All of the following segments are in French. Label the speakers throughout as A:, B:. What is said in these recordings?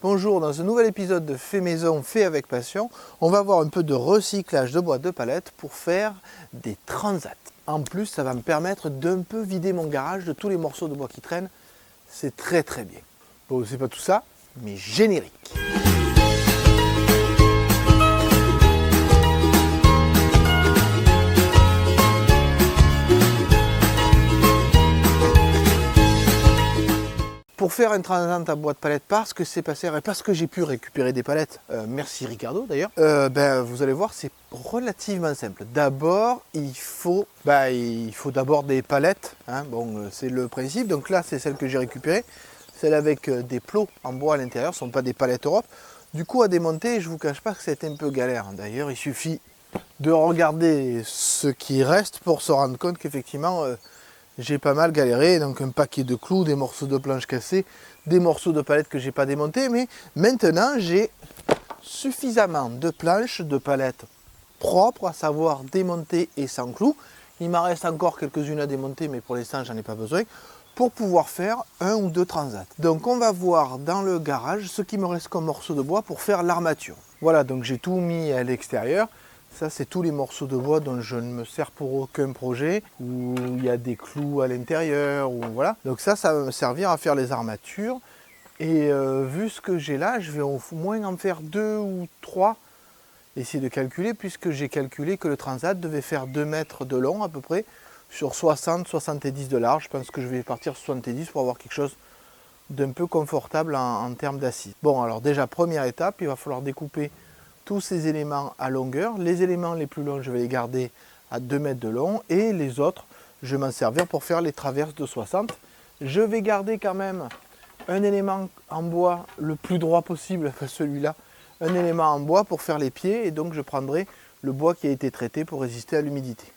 A: Bonjour, dans ce nouvel épisode de Fait Maison, Fait avec Passion, on va voir un peu de recyclage de boîtes de palettes pour faire des transats. En plus, ça va me permettre d'un peu vider mon garage de tous les morceaux de bois qui traînent. C'est très bien. Bon, c'est pas tout ça, mais générique. Pour faire un transat à boîte palette, parce que c'est passé et parce que j'ai pu récupérer des palettes, merci Ricardo d'ailleurs, vous allez voir, c'est relativement simple. D'abord, il faut d'abord des palettes, hein. Bon, c'est le principe. Donc là, c'est celle que j'ai récupérée, celle avec des plots en bois à l'intérieur, ce ne sont pas des palettes Europe. Du coup, à démonter, je ne vous cache pas que c'est un peu galère. D'ailleurs, il suffit de regarder ce qui reste pour se rendre compte qu'effectivement, j'ai pas mal galéré, donc un paquet de clous, des morceaux de planches cassées, des morceaux de palettes que j'ai pas démontés, mais maintenant j'ai suffisamment de planches, de palettes propres, à savoir démonter et sans clous. Il m'en reste encore quelques-unes à démonter, mais pour l'instant j'en ai pas besoin, pour pouvoir faire un ou deux transats. Donc on va voir dans le garage ce qui me reste comme morceaux de bois pour faire l'armature. Voilà, donc j'ai tout mis à l'extérieur. Ça, c'est tous les morceaux de bois dont je ne me sers pour aucun projet, où il y a des clous à l'intérieur, ou voilà. Donc ça va me servir à faire les armatures. Et vu ce que j'ai là, je vais au moins en faire 2 ou 3, essayer de calculer, puisque j'ai calculé que le transat devait faire 2 mètres de long à peu près, sur 60-70 de large. Je pense que je vais partir sur 70 pour avoir quelque chose d'un peu confortable en termes d'assises. Bon, alors déjà, première étape, il va falloir découper tous ces éléments à longueur. Les éléments les plus longs, je vais les garder à 2 mètres de long, et les autres, je vais m'en servir pour faire les traverses de 60. Je vais garder quand même un élément en bois le plus droit possible, enfin celui-là, un élément en bois pour faire les pieds, et donc je prendrai le bois qui a été traité pour résister à l'humidité.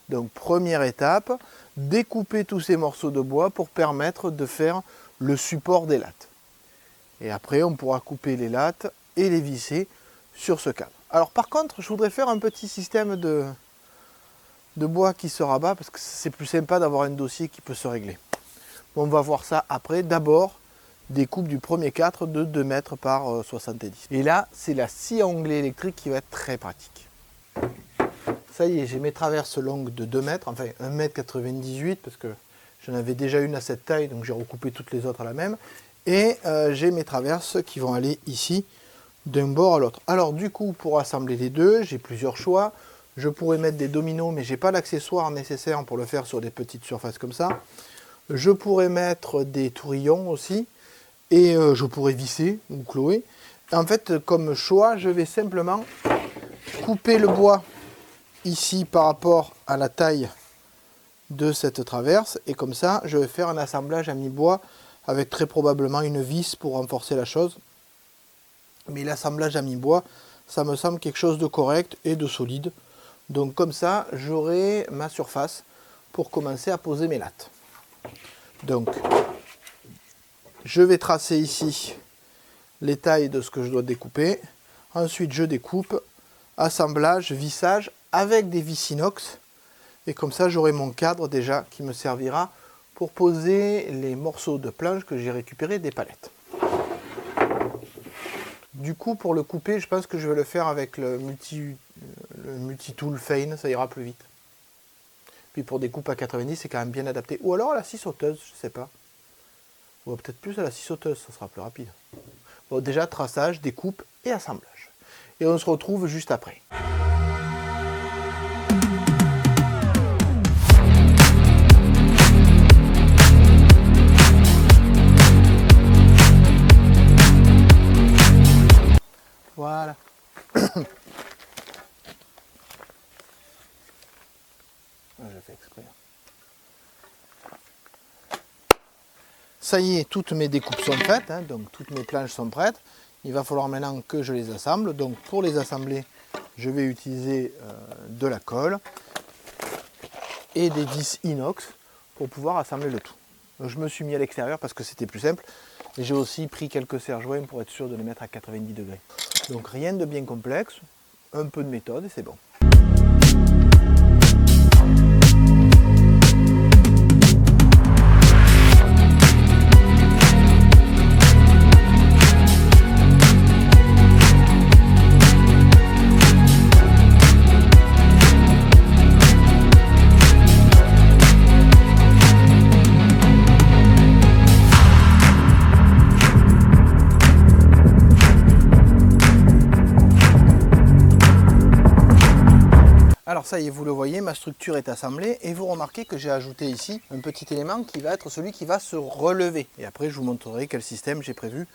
A: Donc première étape, découper tous ces morceaux de bois pour permettre de faire le support des lattes. Et après, on pourra couper les lattes et les visser sur ce cadre. Alors par contre, je voudrais faire un petit système de bois qui se rabat, parce que c'est plus sympa d'avoir un dossier qui peut se régler. Bon, on va voir ça après. D'abord, découpe du premier 4 de 2 mètres par 70. Et là, c'est la scie à onglet électrique qui va être très pratique. Ça y est, j'ai mes traverses longues de 2 mètres, enfin 1,98 m, parce que j'en avais déjà une à cette taille, donc j'ai recoupé toutes les autres à la même. Et j'ai mes traverses qui vont aller ici, d'un bord à l'autre. Alors du coup, pour assembler les deux, j'ai plusieurs choix. Je pourrais mettre des dominos, mais j'ai pas l'accessoire nécessaire pour le faire sur des petites surfaces comme ça. Je pourrais mettre des tourillons aussi, et je pourrais visser ou clouer. En fait, comme choix, je vais simplement couper le bois ici par rapport à la taille de cette traverse, et comme ça, je vais faire un assemblage à mi-bois avec très probablement une vis pour renforcer la chose. Mais l'assemblage à mi-bois, ça me semble quelque chose de correct et de solide. Donc comme ça, j'aurai ma surface pour commencer à poser mes lattes. Donc, je vais tracer ici les tailles de ce que je dois découper. Ensuite, je découpe, assemblage, vissage avec des vis inox. Et comme ça, j'aurai mon cadre déjà qui me servira pour poser les morceaux de planche que j'ai récupérés des palettes. Du coup, pour le couper, je pense que je vais le faire avec le multi-tool Fein, ça ira plus vite. Puis pour des coupes à 90, c'est quand même bien adapté. Ou alors à la scie sauteuse, je sais pas. Ou peut-être plus à la scie sauteuse, ça sera plus rapide. Bon, déjà, traçage, découpe et assemblage. Et on se retrouve juste après. Voilà. Je fais exprès. Ça y est, toutes mes découpes sont prêtes, hein, donc toutes mes planches sont prêtes. Il va falloir maintenant que je les assemble. Donc pour les assembler, je vais utiliser de la colle et des vis inox pour pouvoir assembler le tout. Donc, je me suis mis à l'extérieur parce que c'était plus simple. Et j'ai aussi pris quelques serre-joints pour être sûr de les mettre à 90 degrés. Donc rien de bien complexe, un peu de méthode et c'est bon. Alors ça y est, vous le voyez, ma structure est assemblée et vous remarquez que j'ai ajouté ici un petit élément qui va être celui qui va se relever. Et après, je vous montrerai quel système j'ai prévu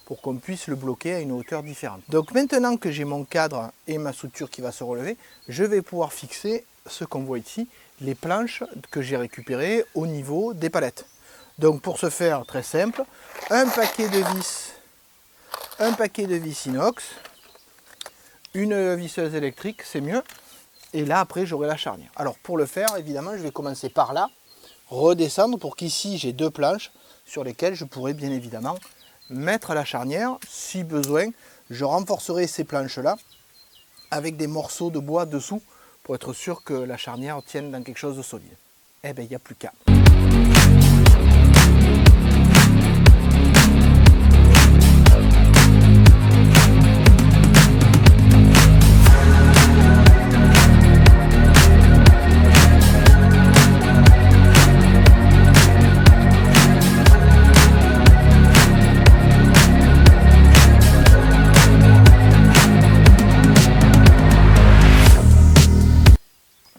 A: pour qu'on puisse le bloquer à une hauteur différente. Donc maintenant que j'ai mon cadre et ma structure qui va se relever, je vais pouvoir fixer ce qu'on voit ici, les planches que j'ai récupérées au niveau des palettes. Donc pour ce faire, très simple, un paquet de vis inox, une visseuse électrique, c'est mieux. Et là, après, j'aurai la charnière. Alors, pour le faire, évidemment, je vais commencer par là, redescendre pour qu'ici, j'ai deux planches sur lesquelles je pourrai bien évidemment mettre la charnière. Si besoin, je renforcerai ces planches-là avec des morceaux de bois dessous pour être sûr que la charnière tienne dans quelque chose de solide. Eh bien, il n'y a plus qu'à.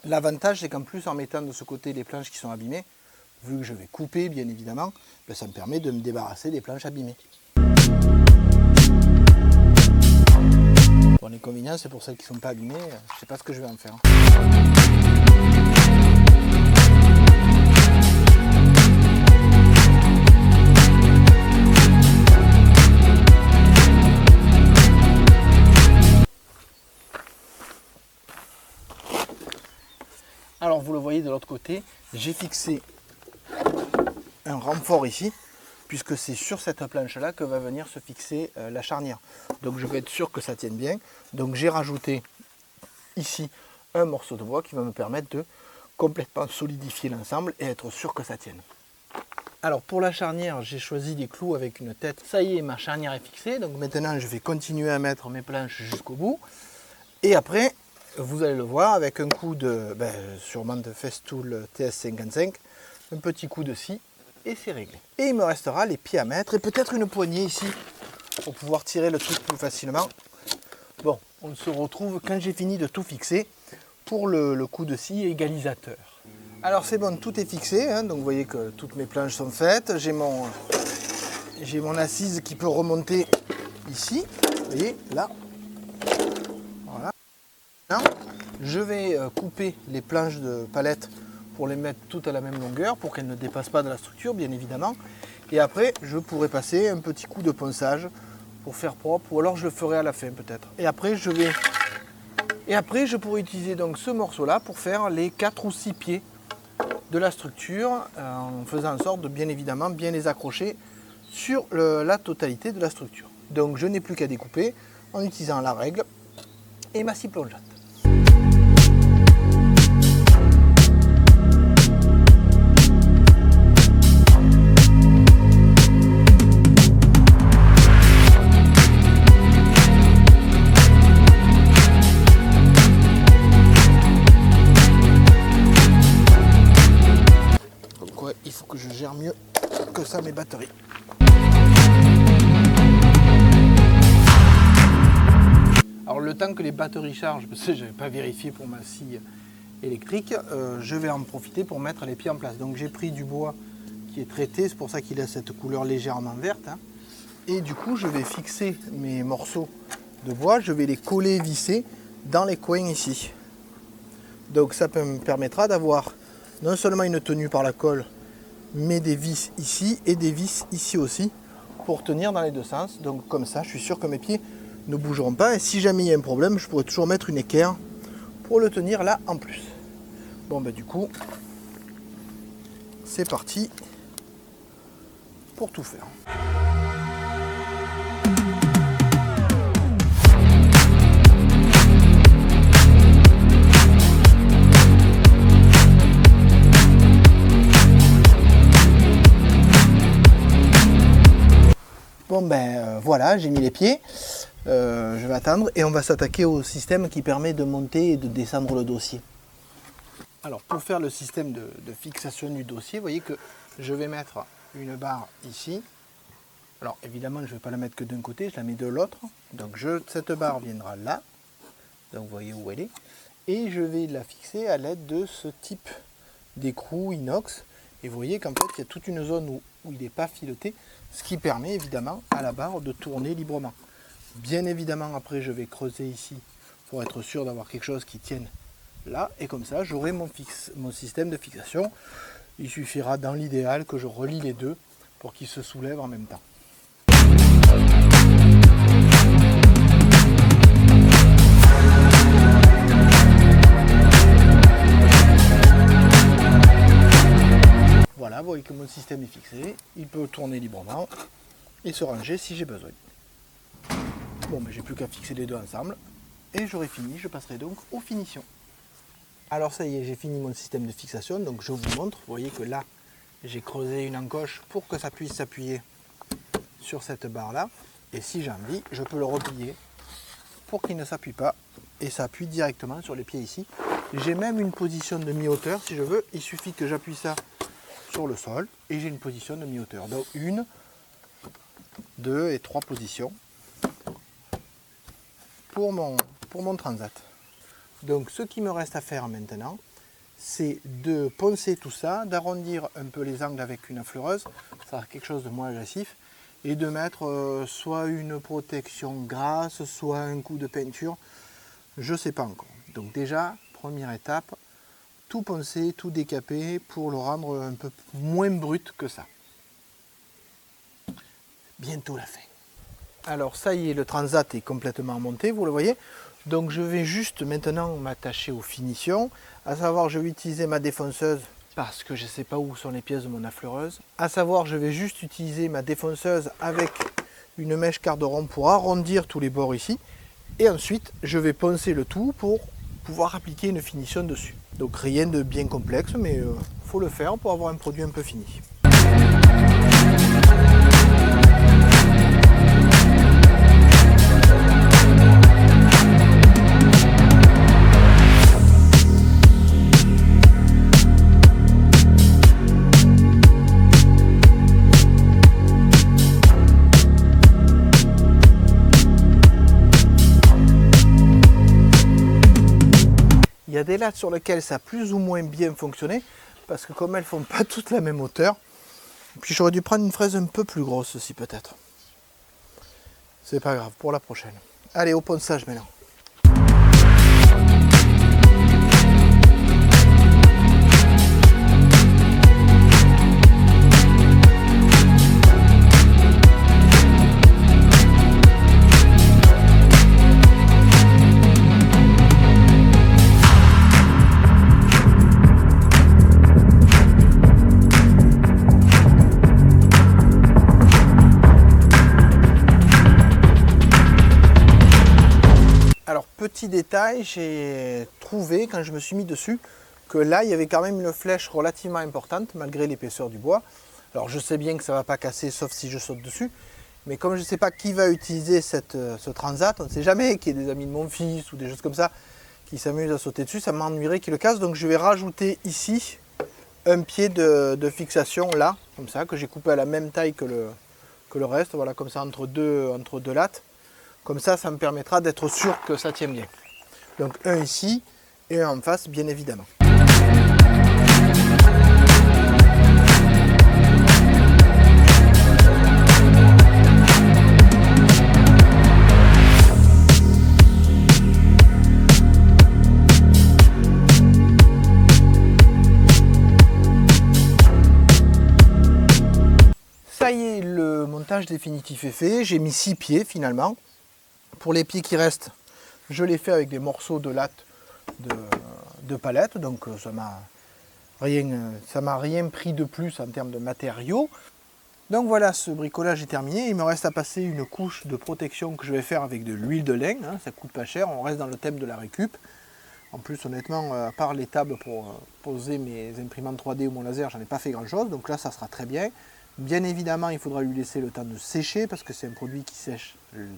A: L'avantage, c'est qu'en plus, en mettant de ce côté les planches qui sont abîmées, vu que je vais couper, bien évidemment, ben ça me permet de me débarrasser des planches abîmées. Bon, l'inconvénient, c'est pour celles qui ne sont pas abîmées, je ne sais pas ce que je vais en faire. Alors vous le voyez de l'autre côté, j'ai fixé un renfort ici, puisque c'est sur cette planche là que va venir se fixer la charnière. Donc je vais être sûr que ça tienne bien. Donc j'ai rajouté ici un morceau de bois qui va me permettre de complètement solidifier l'ensemble et être sûr que ça tienne. Alors pour la charnière, j'ai choisi des clous avec une tête. Ça y est, ma charnière est fixée. Donc maintenant je vais continuer à mettre mes planches jusqu'au bout. Et après, vous allez le voir avec un coup de, sûrement de Festool TS55, un petit coup de scie et c'est réglé. Et il me restera les pieds à mettre et peut-être une poignée ici pour pouvoir tirer le truc plus facilement. Bon, on se retrouve quand j'ai fini de tout fixer pour le coup de scie égalisateur. Alors c'est bon, tout est fixé, hein, donc vous voyez que toutes mes planches sont faites. J'ai mon assise qui peut remonter ici, vous voyez, là. Je vais couper les planches de palette pour les mettre toutes à la même longueur pour qu'elles ne dépassent pas de la structure bien évidemment. Et après je pourrai passer un petit coup de ponçage pour faire propre ou alors je le ferai à la fin peut-être. Et après je pourrai utiliser donc ce morceau là pour faire les 4 ou 6 pieds de la structure en faisant en sorte de bien évidemment bien les accrocher sur la totalité de la structure. Donc je n'ai plus qu'à découper en utilisant la règle et ma scie plongeante. Donc ouais, il faut que je gère mieux que ça mes batteries. Alors le temps que les batteries chargent, parce que je n'avais pas vérifié pour ma scie électrique, je vais en profiter pour mettre les pieds en place. Donc j'ai pris du bois qui est traité, c'est pour ça qu'il a cette couleur légèrement verte. Hein. Et du coup je vais fixer mes morceaux de bois, je vais les coller vissés dans les coins ici. Donc ça me permettra d'avoir non seulement une tenue par la colle, mais des vis ici et des vis ici aussi pour tenir dans les deux sens. Donc comme ça je suis sûr que mes pieds ne bougeront pas et si jamais il y a un problème je pourrais toujours mettre une équerre pour le tenir là en plus. Bon du coup c'est parti pour tout faire. Bon voilà, j'ai mis les pieds. Je vais attendre et on va s'attaquer au système qui permet de monter et de descendre le dossier. Alors pour faire le système de fixation du dossier, vous voyez que je vais mettre une barre ici. Alors évidemment je ne vais pas la mettre que d'un côté, je la mets de l'autre. Donc cette barre viendra là. Donc vous voyez où elle est. et je vais la fixer à l'aide de ce type d'écrou inox. Et vous voyez qu'en fait il y a toute une zone où il n'est pas fileté, ce qui permet évidemment à la barre de tourner librement. Bien évidemment après je vais creuser ici pour être sûr d'avoir quelque chose qui tienne là, et comme ça j'aurai mon système de fixation. Il suffira dans l'idéal que je relie les deux pour qu'ils se soulèvent en même temps. Voilà, vous voyez que mon système est fixé, il peut tourner librement et se ranger si j'ai besoin. Bon, mais j'ai plus qu'à fixer les deux ensemble et j'aurai fini, je passerai donc aux finitions. Alors ça y est, j'ai fini mon système de fixation, donc je vous montre. Vous voyez que là, j'ai creusé une encoche pour que ça puisse s'appuyer sur cette barre là. Et si j'ai envie, je peux le replier pour qu'il ne s'appuie pas et ça appuie directement sur les pieds ici. J'ai même une position de mi-hauteur si je veux. Il suffit que j'appuie ça sur le sol et j'ai une position de mi-hauteur. Donc 1, 2 et 3 positions pour mon transat. Donc ce qui me reste à faire maintenant, c'est de poncer tout ça, d'arrondir un peu les angles avec une affleureuse, ça sera quelque chose de moins agressif, et de mettre soit une protection grasse, soit un coup de peinture, je ne sais pas encore. Donc déjà, première étape, tout poncer, tout décaper pour le rendre un peu moins brut que ça. Bientôt la fin. Alors ça y est, le transat est complètement monté, vous le voyez. Donc je vais juste maintenant m'attacher aux finitions, à savoir je vais utiliser ma défonceuse parce que je ne sais pas où sont les pièces de mon affleureuse. À savoir je vais juste utiliser ma défonceuse avec une mèche quart de rond pour arrondir tous les bords ici. Et ensuite je vais poncer le tout pour pouvoir appliquer une finition dessus. Donc rien de bien complexe, mais faut le faire pour avoir un produit un peu fini. Il y a des lattes sur lesquelles ça a plus ou moins bien fonctionné, parce que comme elles ne font pas toutes la même hauteur, puis j'aurais dû prendre une fraise un peu plus grosse aussi peut-être. C'est pas grave, pour la prochaine. Allez, au ponçage maintenant. Petit détail, j'ai trouvé quand je me suis mis dessus que là il y avait quand même une flèche relativement importante malgré l'épaisseur du bois. Alors je sais bien que ça ne va pas casser sauf si je saute dessus, mais comme je ne sais pas qui va utiliser ce transat, on ne sait jamais, qu'il y ait des amis de mon fils ou des choses comme ça qui s'amusent à sauter dessus, ça m'ennuierait qu'il le casse. Donc je vais rajouter ici un pied de fixation là, comme ça, que j'ai coupé à la même taille que le reste, voilà, comme ça entre deux lattes. Comme ça, ça me permettra d'être sûr que ça tient bien. Donc un ici et un en face, bien évidemment. Ça y est, le montage définitif est fait. J'ai mis 6 pieds finalement. Pour les pieds qui restent, je les fais avec des morceaux de latte de palette, donc ça m'a rien pris de plus en termes de matériaux. Donc voilà, ce bricolage est terminé. Il me reste à passer une couche de protection que je vais faire avec de l'huile de lin, hein, ça coûte pas cher, on reste dans le thème de la récup. En plus honnêtement, à part les tables pour poser mes imprimantes 3D ou mon laser, j'en ai pas fait grand chose, donc là ça sera très bien. Bien évidemment, il faudra lui laisser le temps de sécher parce que c'est un produit qui sèche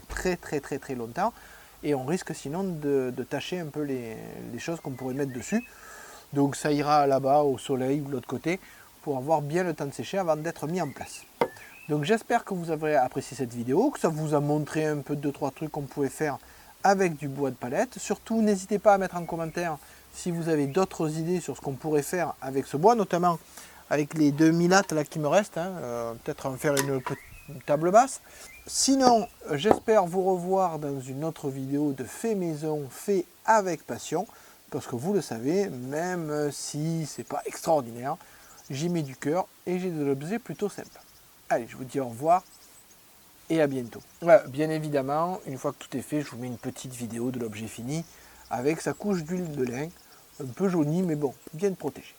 A: très longtemps et on risque sinon de tacher un peu les choses qu'on pourrait mettre dessus. Donc ça ira là-bas au soleil ou de l'autre côté pour avoir bien le temps de sécher avant d'être mis en place. Donc j'espère que vous avez apprécié cette vidéo, que ça vous a montré un peu 2-3 trucs qu'on pouvait faire avec du bois de palette. Surtout, n'hésitez pas à mettre en commentaire si vous avez d'autres idées sur ce qu'on pourrait faire avec ce bois, notamment avec les 2000 lattes là qui me restent, hein, peut-être en faire une table basse. Sinon, j'espère vous revoir dans une autre vidéo de fait maison, fait avec passion, parce que vous le savez, même si c'est pas extraordinaire, j'y mets du cœur et j'ai des objets plutôt simples. Allez, je vous dis au revoir et à bientôt. Ouais, bien évidemment, une fois que tout est fait, je vous mets une petite vidéo de l'objet fini avec sa couche d'huile de lin, un peu jaunie, mais bon, bien protégée.